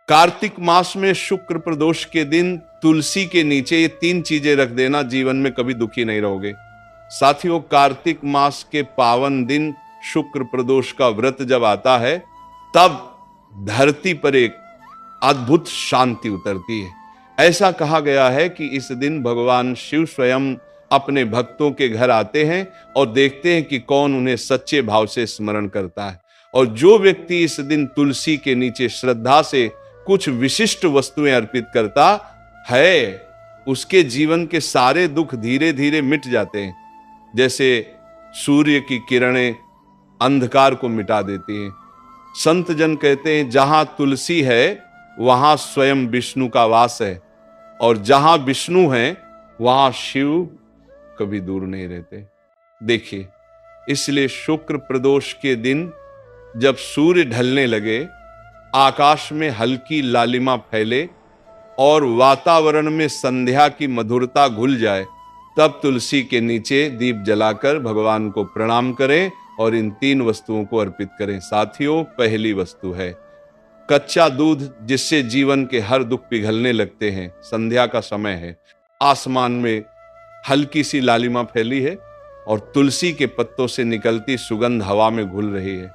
कार्तिक मास में शुक्र प्रदोष के दिन तुलसी के नीचे ये 3 चीजें रख देना, जीवन में कभी दुखी नहीं रहोगे। साथियों, कार्तिक मास के पावन दिन शुक्र प्रदोष का व्रत जब आता है, तब धरती पर एक अद्भुत शांति उतरती है। ऐसा कहा गया है कि इस दिन भगवान शिव स्वयं अपने भक्तों के घर आते हैं और देखते हैं कि कौन उन्हें सच्चे भाव से स्मरण करता है। और जो व्यक्ति इस दिन तुलसी के नीचे श्रद्धा से कुछ विशिष्ट वस्तुएं अर्पित करता है, उसके जीवन के सारे दुख धीरे धीरे मिट जाते हैं। जैसे सूर्य की किरणें अंधकार को मिटा देती हैं। संत जन कहते हैं, जहां तुलसी है वहां स्वयं विष्णु का वास है, और जहां विष्णु है वहां शिव कभी दूर नहीं रहते। देखिए, इसलिए शुक्र प्रदोष के दिन जब सूर्य ढलने लगे, आकाश में हल्की लालिमा फैले और वातावरण में संध्या की मधुरता घुल जाए, तब तुलसी के नीचे दीप जलाकर भगवान को प्रणाम करें और इन 3 वस्तुओं को अर्पित करें। साथियों, पहली वस्तु है कच्चा दूध, जिससे जीवन के हर दुख पिघलने लगते हैं। संध्या का समय है, आसमान में हल्की सी लालिमा फैली है और तुलसी के पत्तों से निकलती सुगंध हवा में घुल रही है।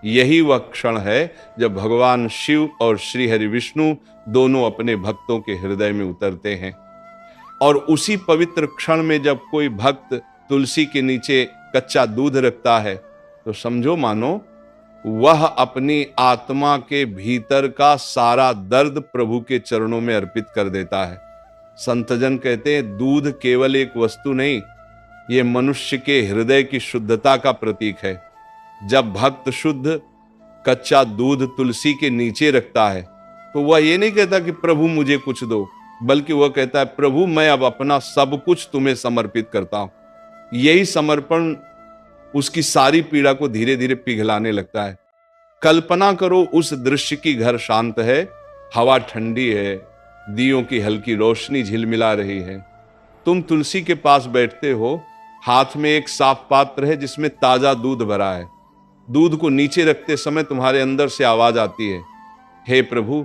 यही वह क्षण है जब भगवान शिव और श्री हरि विष्णु दोनों अपने भक्तों के हृदय में उतरते हैं। और उसी पवित्र क्षण में जब कोई भक्त तुलसी के नीचे कच्चा दूध रखता है, तो समझो मानो वह अपनी आत्मा के भीतर का सारा दर्द प्रभु के चरणों में अर्पित कर देता है। संतजन कहते हैं, दूध केवल एक वस्तु नहीं, ये मनुष्य के हृदय की शुद्धता का प्रतीक है। जब भक्त शुद्ध कच्चा दूध तुलसी के नीचे रखता है, तो वह ये नहीं कहता कि प्रभु मुझे कुछ दो, बल्कि वह कहता है, प्रभु मैं अब अपना सब कुछ तुम्हें समर्पित करता हूं। यही समर्पण उसकी सारी पीड़ा को धीरे धीरे पिघलाने लगता है। कल्पना करो उस दृश्य की, घर शांत है, हवा ठंडी है, दियों की हल्की रोशनी झिलमिला रही है। तुम तुलसी के पास बैठते हो, हाथ में एक साफ पात्र है जिसमें ताजा दूध भरा है। दूध को नीचे रखते समय तुम्हारे अंदर से आवाज आती है, हे प्रभु,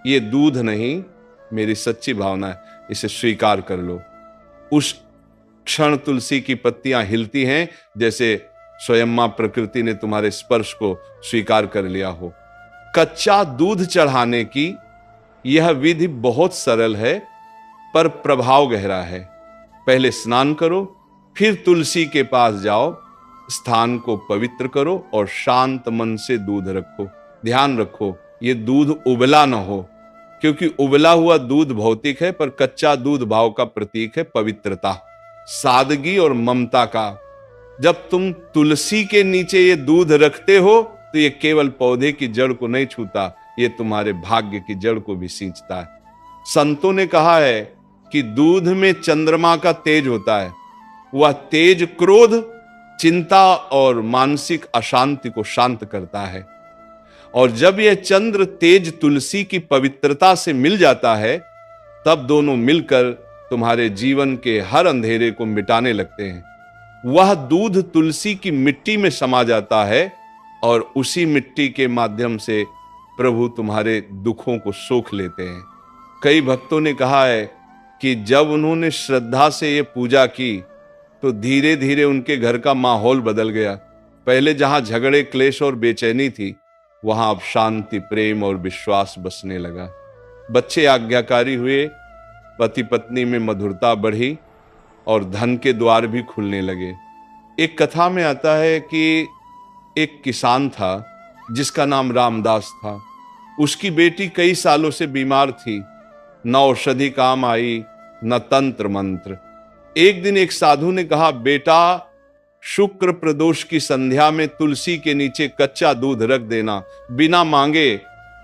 ये दूध नहीं, मेरी सच्ची भावना है, इसे स्वीकार कर लो। उस क्षण तुलसी की पत्तियां हिलती हैं, जैसे स्वयं मां प्रकृति ने तुम्हारे स्पर्श को स्वीकार कर लिया हो। कच्चा दूध चढ़ाने की यह विधि बहुत सरल है, पर प्रभाव गहरा है। पहले स्नान करो, फिर तुलसी के पास जाओ, स्थान को पवित्र करो और शांत मन से दूध रखो। ध्यान रखो, ये दूध उबला न हो, क्योंकि उबला हुआ दूध भौतिक है, पर कच्चा दूध भाव का प्रतीक है, पवित्रता, सादगी और ममता का। जब तुम तुलसी के नीचे ये दूध रखते हो, तो ये केवल पौधे की जड़ को नहीं छूता, ये तुम्हारे भाग्य की जड़ को भी सींचता है। संतों ने कहा है कि दूध में चंद्रमा का तेज होता है। वह तेज क्रोध, चिंता और मानसिक अशांति को शांत करता है। और जब यह चंद्र तेज तुलसी की पवित्रता से मिल जाता है, तब दोनों मिलकर तुम्हारे जीवन के हर अंधेरे को मिटाने लगते हैं। वह दूध तुलसी की मिट्टी में समा जाता है और उसी मिट्टी के माध्यम से प्रभु तुम्हारे दुखों को सोख लेते हैं। कई भक्तों ने कहा है कि जब उन्होंने श्रद्धा से ये पूजा की, तो धीरे धीरे उनके घर का माहौल बदल गया। पहले जहां झगड़े, क्लेश और बेचैनी थी, वहां अब शांति, प्रेम और विश्वास बसने लगा। बच्चे आज्ञाकारी हुए, पति पत्नी में मधुरता बढ़ी और धन के द्वार भी खुलने लगे। एक कथा में आता है कि एक किसान था जिसका नाम रामदास था। उसकी बेटी कई सालों से बीमार थी, न औषधि काम आई, न तंत्र मंत्र। एक दिन एक साधु ने कहा, बेटा, शुक्र प्रदोष की संध्या में तुलसी के नीचे कच्चा दूध रख देना, बिना मांगे,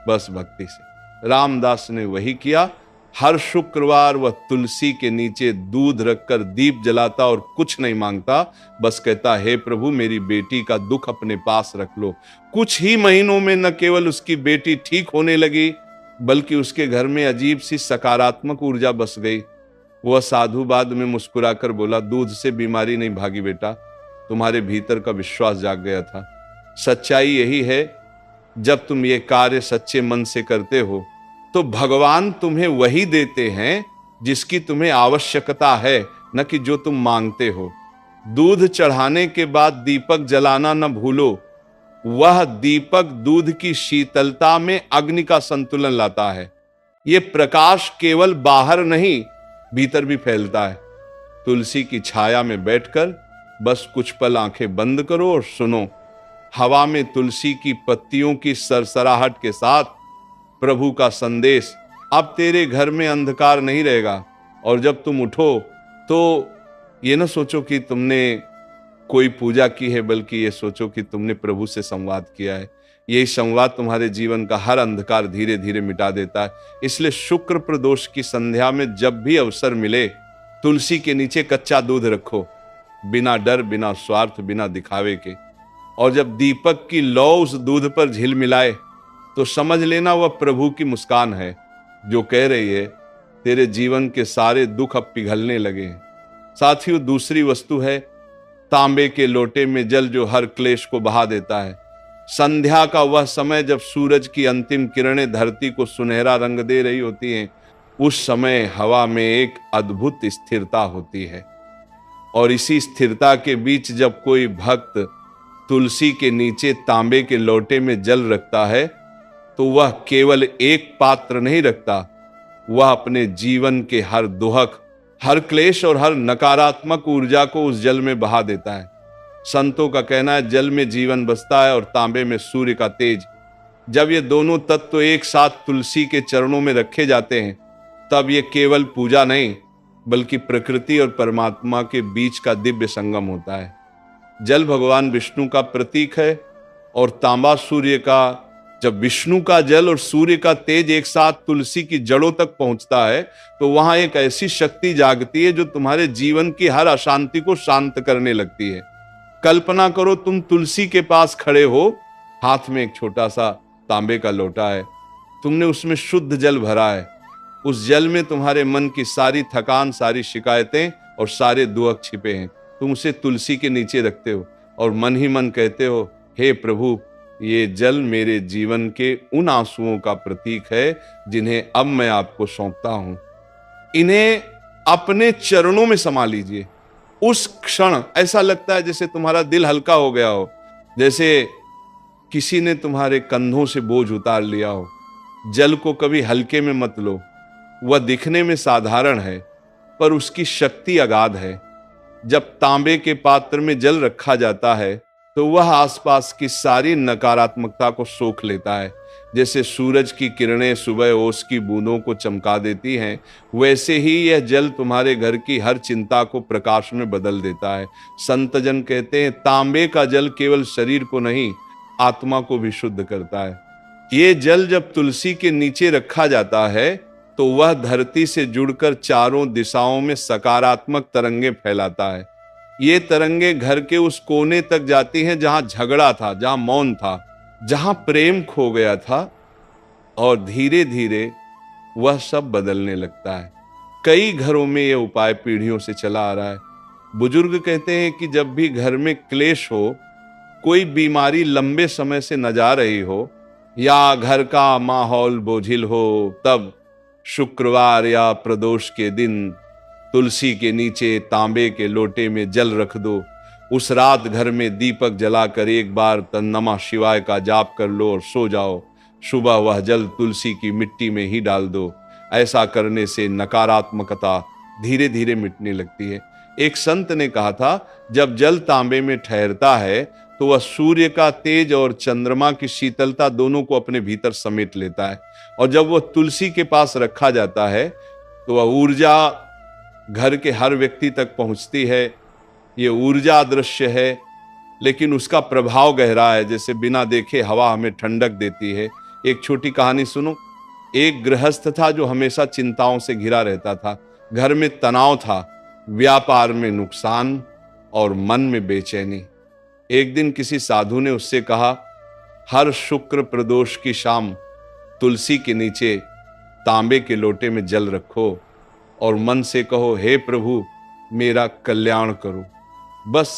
बस भक्ति से। रामदास ने वही किया। हर शुक्रवार वह तुलसी के नीचे दूध रखकर दीप जलाता और कुछ नहीं मांगता, बस कहता, हे प्रभु, मेरी बेटी का दुख अपने पास रख लो। कुछ ही महीनों में न केवल उसकी बेटी ठीक होने लगी, बल्कि उसके घर में अजीब सी सकारात्मक ऊर्जा बस गई। वह साधु बाद में मुस्कुराकर बोला, दूध से बीमारी नहीं भागी बेटा, तुम्हारे भीतर का विश्वास जाग गया था। सच्चाई यही है जब तुम ये कार्य सच्चे मन से करते हो तो भगवान तुम्हें वही देते हैं जिसकी तुम्हें आवश्यकता है, न कि जो तुम मांगते हो। दूध चढ़ाने के बाद दीपक जलाना न भूलो। वह दीपक दूध की शीतलता में अग्नि का संतुलन लाता है। ये प्रकाश केवल बाहर नहीं, भीतर भी फैलता है। तुलसी की छाया में बैठकर बस कुछ पल आंखें बंद करो और सुनो। हवा में तुलसी की पत्तियों की सरसराहट के साथ प्रभु का संदेश, अब तेरे घर में अंधकार नहीं रहेगा। और जब तुम उठो तो ये ना सोचो कि तुमने कोई पूजा की है, बल्कि ये सोचो कि तुमने प्रभु से संवाद किया है। यही संवाद तुम्हारे जीवन का हर अंधकार धीरे धीरे मिटा देता है। इसलिए शुक्र प्रदोष की संध्या में जब भी अवसर मिले, तुलसी के नीचे कच्चा दूध रखो, बिना डर, बिना स्वार्थ, बिना दिखावे के। और जब दीपक की लौ उस दूध पर झिलमिलाए तो समझ लेना वह प्रभु की मुस्कान है, जो कह रही है तेरे जीवन के सारे दुख अब पिघलने लगे हैं। साथियों, दूसरी वस्तु है तांबे के लोटे में जल, जो हर क्लेश को बहा देता है। संध्या का वह समय जब सूरज की अंतिम किरणें धरती को सुनहरा रंग दे रही होती हैं, उस समय हवा में एक अद्भुत स्थिरता होती है। और इसी स्थिरता के बीच जब कोई भक्त तुलसी के नीचे तांबे के लोटे में जल रखता है, तो वह केवल एक पात्र नहीं रखता, वह अपने जीवन के हर दुहक, हर क्लेश और हर नकारात्मक ऊर्जा को उस जल में बहा देता है। संतों का कहना है, जल में जीवन बसता है और तांबे में सूर्य का तेज। जब ये दोनों तत्व एक साथ तुलसी के चरणों में रखे जाते हैं, तब ये केवल पूजा नहीं, बल्कि प्रकृति और परमात्मा के बीच का दिव्य संगम होता है। जल भगवान विष्णु का प्रतीक है और तांबा सूर्य का। जब विष्णु का जल और सूर्य का तेज एक साथ तुलसी की जड़ों तक पहुंचता है, तो वहां एक ऐसी शक्ति जागती है जो तुम्हारे जीवन की हर अशांति को शांत करने लगती है। कल्पना करो, तुम तुलसी के पास खड़े हो, हाथ में एक छोटा सा तांबे का लोटा है, तुमने उसमें शुद्ध जल भरा है। उस जल में तुम्हारे मन की सारी थकान, सारी शिकायतें और सारे दुख छिपे हैं। तुम उसे तुलसी के नीचे रखते हो और मन ही मन कहते हो, हे प्रभु, ये जल मेरे जीवन के उन आंसुओं का प्रतीक है जिन्हें अब मैं आपको सौंपता हूं। इन्हें अपने चरणों में समा लीजिए। उस क्षण ऐसा लगता है जैसे तुम्हारा दिल हल्का हो गया हो, जैसे किसी ने तुम्हारे कंधों से बोझ उतार लिया हो। जल को कभी हल्के में मत लो। वह दिखने में साधारण है, पर उसकी शक्ति अगाध है। जब तांबे के पात्र में जल रखा जाता है, तो वह आसपास की सारी नकारात्मकता को सोख लेता है। जैसे सूरज की किरणें सुबह ओस की बूंदों को चमका देती हैं, वैसे ही यह जल तुम्हारे घर की हर चिंता को प्रकाश में बदल देता है। संतजन कहते हैं, तांबे का जल केवल शरीर को नहीं, आत्मा को भी शुद्ध करता है। ये जल जब तुलसी के नीचे रखा जाता है, तो वह धरती से जुड़कर चारों दिशाओं में सकारात्मक तरंगे फैलाता है। ये तरंगे घर के उस कोने तक जाती हैं जहां झगड़ा था, जहां मौन था, जहां प्रेम खो गया था, और धीरे धीरे वह सब बदलने लगता है। कई घरों में यह उपाय पीढ़ियों से चला आ रहा है। बुजुर्ग कहते हैं कि जब भी घर में क्लेश हो, कोई बीमारी लंबे समय से न जा रही हो, या घर का माहौल बोझिल हो, तब शुक्रवार या प्रदोष के दिन तुलसी के नीचे तांबे के लोटे में जल रख दो। उस रात घर में दीपक जलाकर एक बार नमः शिवाय का जाप कर लो और सो जाओ। सुबह वह जल तुलसी की मिट्टी में ही डाल दो। ऐसा करने से नकारात्मकता धीरे धीरे मिटने लगती है। एक संत ने कहा था, जब जल तांबे में ठहरता है तो वह सूर्य का तेज और चंद्रमा की शीतलता दोनों को अपने भीतर समेट लेता है। और जब वह तुलसी के पास रखा जाता है, तो वह ऊर्जा घर के हर व्यक्ति तक पहुंचती है। ये ऊर्जा अदृश्य है, लेकिन उसका प्रभाव गहरा है। जैसे बिना देखे हवा हमें ठंडक देती है। एक छोटी कहानी सुनो। एक गृहस्थ था जो हमेशा चिंताओं से घिरा रहता था। घर में तनाव था, व्यापार में नुकसान और मन में बेचैनी। एक दिन किसी साधु ने उससे कहा, हर शुक्र प्रदोष की शाम तुलसी के नीचे तांबे के लोटे में जल रखो और मन से कहो, हे प्रभु, मेरा कल्याण करो। बस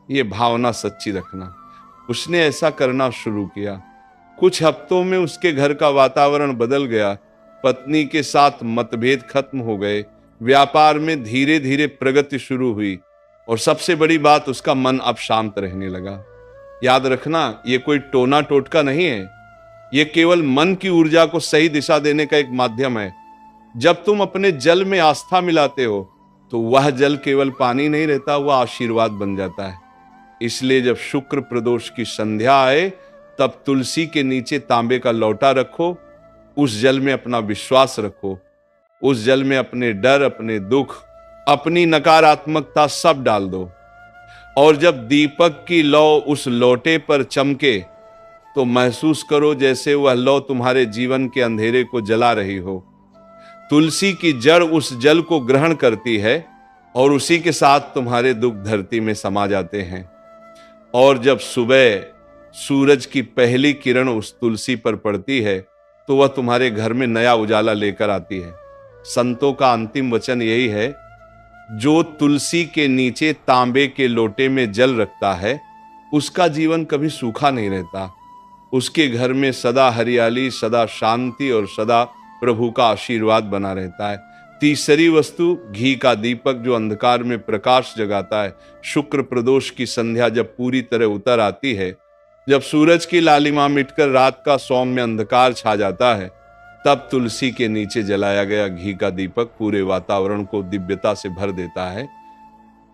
ये भावना सच्ची रखना। उसने ऐसा करना शुरू किया। कुछ हफ्तों में उसके घर का वातावरण बदल गया। पत्नी के साथ मतभेद खत्म हो गए, व्यापार में धीरे धीरे प्रगति शुरू हुई और सबसे बड़ी बात, उसका मन अब शांत रहने लगा। याद रखना, ये कोई टोना टोटका नहीं है, ये केवल मन की ऊर्जा को सही दिशा देने का एक माध्यम है। जब तुम अपने जल में आस्था मिलाते हो तो वह जल केवल पानी नहीं रहता, वह आशीर्वाद बन जाता है। इसलिए जब शुक्र प्रदोष की संध्या आए तब तुलसी के नीचे तांबे का लौटा रखो, उस जल में अपना विश्वास रखो, उस जल में अपने डर, अपने दुख, अपनी नकारात्मकता सब डाल दो। और जब दीपक की लौ उस लोटे पर चमके तो महसूस करो जैसे वह लौ तुम्हारे जीवन के अंधेरे को जला रही हो। तुलसी की जड़ उस जल को ग्रहण करती है और उसी के साथ तुम्हारे दुख धरती में समा जाते हैं। और जब सुबह सूरज की पहली किरण उस तुलसी पर पड़ती है तो वह तुम्हारे घर में नया उजाला लेकर आती है। संतों का अंतिम वचन यही है, जो तुलसी के नीचे तांबे के लोटे में जल रखता है उसका जीवन कभी सूखा नहीं रहता। उसके घर में सदा हरियाली, सदा शांति और सदा प्रभु का आशीर्वाद बना रहता है। तीसरी वस्तु, घी का दीपक जो अंधकार में प्रकाश जगाता है। शुक्र प्रदोष की संध्या जब पूरी तरह उतर आती है, जब सूरज की लालिमा मिटकर रात का सौम्य अंधकार छा जाता है, तब तुलसी के नीचे जलाया गया घी का दीपक पूरे वातावरण को दिव्यता से भर देता है।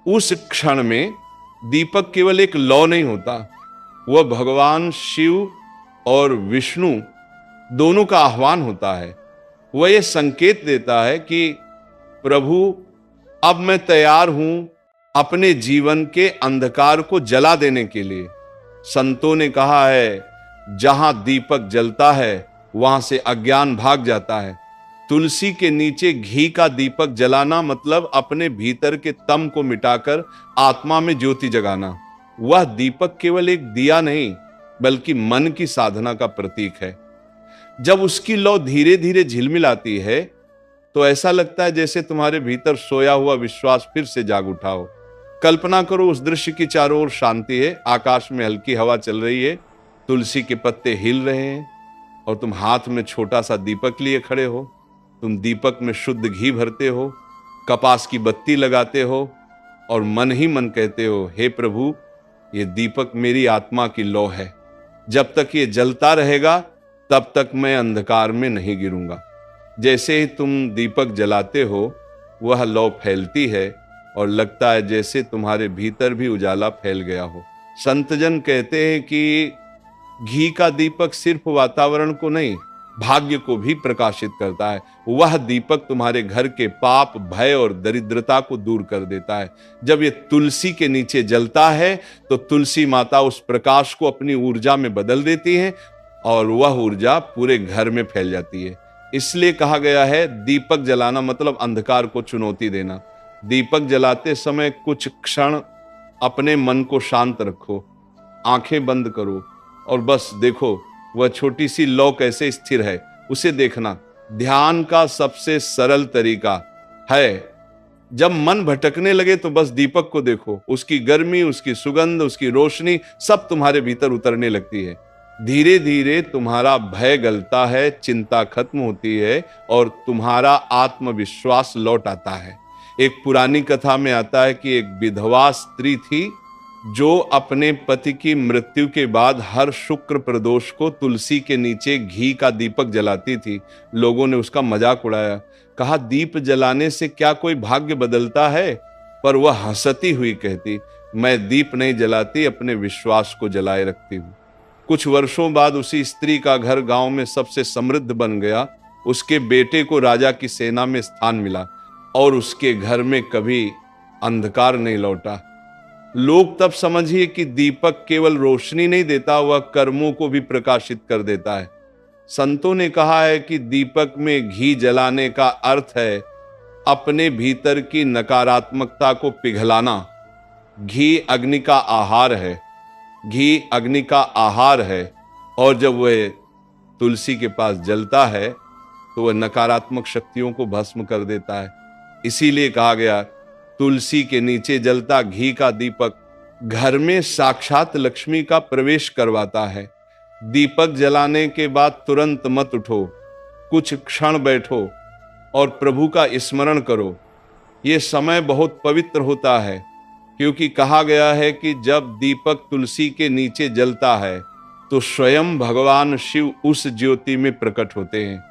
उस क्षण में दीपक केवल एक लौ नहीं होता, वह भगवान शिव और विष्णु दोनों का आह्वान होता है। वह यह संकेत देता है कि प्रभु, अब मैं तैयार हूं अपने जीवन के अंधकार को जला देने के लिए। संतों ने कहा है, जहां दीपक जलता है वहां से अज्ञान भाग जाता है। तुलसी के नीचे घी का दीपक जलाना मतलब अपने भीतर के तम को मिटाकर आत्मा में ज्योति जगाना। वह दीपक केवल एक दिया नहीं बल्कि मन की साधना का प्रतीक है। जब उसकी लौ धीरे धीरे झिलमिलाती है तो ऐसा लगता है जैसे तुम्हारे भीतर सोया हुआ विश्वास फिर से जाग उठा हो। कल्पना करो, उस दृश्य की चारों ओर शांति है, आकाश में हल्की हवा चल रही है, तुलसी के पत्ते हिल रहे हैं और तुम हाथ में छोटा सा दीपक लिए खड़े हो। तुम दीपक में शुद्ध घी भरते हो, कपास की बत्ती लगाते हो और मन ही मन कहते हो, हे प्रभु, ये दीपक मेरी आत्मा की लौ है। जब तक ये जलता रहेगा तब तक मैं अंधकार में नहीं गिरूंगा। जैसे ही तुम दीपक जलाते हो वह लौ फैलती है और लगता है जैसे तुम्हारे भीतर भी उजाला फैल गया हो। संतजन कहते हैं कि घी का दीपक सिर्फ वातावरण को नहीं, भाग्य को भी प्रकाशित करता है। वह दीपक तुम्हारे घर के पाप, भय और दरिद्रता को दूर कर देता है। जब ये तुलसी के नीचे जलता है तो तुलसी माता उस प्रकाश को अपनी ऊर्जा में बदल देती है और वह ऊर्जा पूरे घर में फैल जाती है। इसलिए कहा गया है, दीपक जलाना मतलब अंधकार को चुनौती देना। दीपक जलाते समय कुछ क्षण अपने मन को शांत रखो, आंखें बंद करो और बस देखो वह छोटी सी लौ कैसे स्थिर है, उसे देखना। ध्यान का सबसे सरल तरीका है, जब मन भटकने लगे तो बस दीपक को देखो, उसकी गर्मी, उसकी सुगंध, उसकी रोशनी सब तुम्हारे भीतर उतरने लगती है। धीरे धीरे तुम्हारा भय गलता है, चिंता खत्म होती है और तुम्हारा आत्मविश्वास लौट आता है। एक पुरानी कथा में आता है कि एक विधवा स्त्री थी जो अपने पति की मृत्यु के बाद हर शुक्र प्रदोष को तुलसी के नीचे घी का दीपक जलाती थी। लोगों ने उसका मजाक उड़ाया, कहा, दीप जलाने से क्या कोई भाग्य बदलता है? पर वह हंसती हुई कहती, मैं दीप नहीं जलाती, अपने विश्वास को जलाए रखती हूँ। कुछ वर्षों बाद उसी स्त्री का घर गांव में सबसे समृद्ध बन गया। उसके बेटे को राजा की सेना में स्थान मिला और उसके घर में कभी अंधकार नहीं लौटा। लोग तब समझिए कि दीपक केवल रोशनी नहीं देता, वह कर्मों को भी प्रकाशित कर देता है। संतों ने कहा है कि दीपक में घी जलाने का अर्थ है अपने भीतर की नकारात्मकता को पिघलाना। घी अग्नि का आहार है, घी अग्नि का आहार है और जब वह तुलसी के पास जलता है तो वह नकारात्मक शक्तियों को भस्म कर देता है। इसीलिए कहा गया, तुलसी के नीचे जलता घी का दीपक घर में साक्षात लक्ष्मी का प्रवेश करवाता है। दीपक जलाने के बाद तुरंत मत उठो, कुछ क्षण बैठो और प्रभु का स्मरण करो। ये समय बहुत पवित्र होता है, क्योंकि कहा गया है कि जब दीपक तुलसी के नीचे जलता है तो स्वयं भगवान शिव उस ज्योति में प्रकट होते हैं।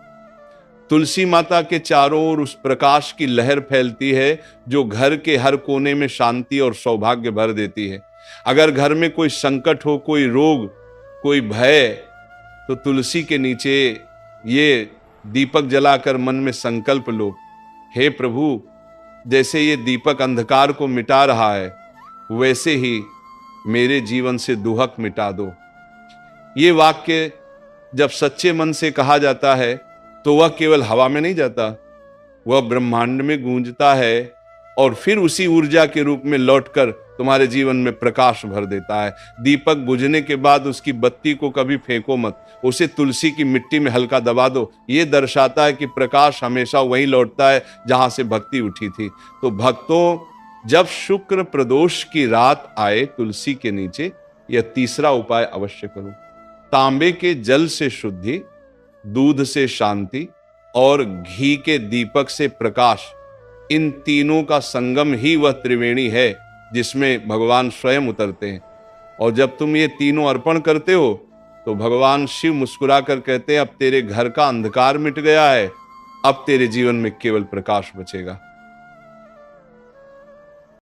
तुलसी माता के चारों ओर उस प्रकाश की लहर फैलती है जो घर के हर कोने में शांति और सौभाग्य भर देती है। अगर घर में कोई संकट हो, कोई रोग, कोई भय, तो तुलसी के नीचे ये दीपक जलाकर मन में संकल्प लो, हे प्रभु, जैसे ये दीपक अंधकार को मिटा रहा है, वैसे ही मेरे जीवन से दुहक मिटा दो। ये वाक्य जब सच्चे मन से कहा जाता है तो वह केवल हवा में नहीं जाता, वह ब्रह्मांड में गूंजता है और फिर उसी ऊर्जा के रूप में लौटकर तुम्हारे जीवन में प्रकाश भर देता है। दीपक बुझने के बाद उसकी बत्ती को कभी फेंको मत, उसे तुलसी की मिट्टी में हल्का दबा दो। ये दर्शाता है कि प्रकाश हमेशा वहीं लौटता है जहां से भक्ति उठी थी। तो भक्तों, जब शुक्र प्रदोष की रात आए तुलसी के नीचे, यह तीसरा उपाय अवश्य करो। तांबे के जल से शुद्धि, दूध से शांति और घी के दीपक से प्रकाश, इन तीनों का संगम ही वह त्रिवेणी है जिसमें भगवान स्वयं उतरते हैं। और जब तुम ये तीनों अर्पण करते हो तो भगवान शिव मुस्कुराकर कहते हैं, अब तेरे घर का अंधकार मिट गया है, अब तेरे जीवन में केवल प्रकाश बचेगा।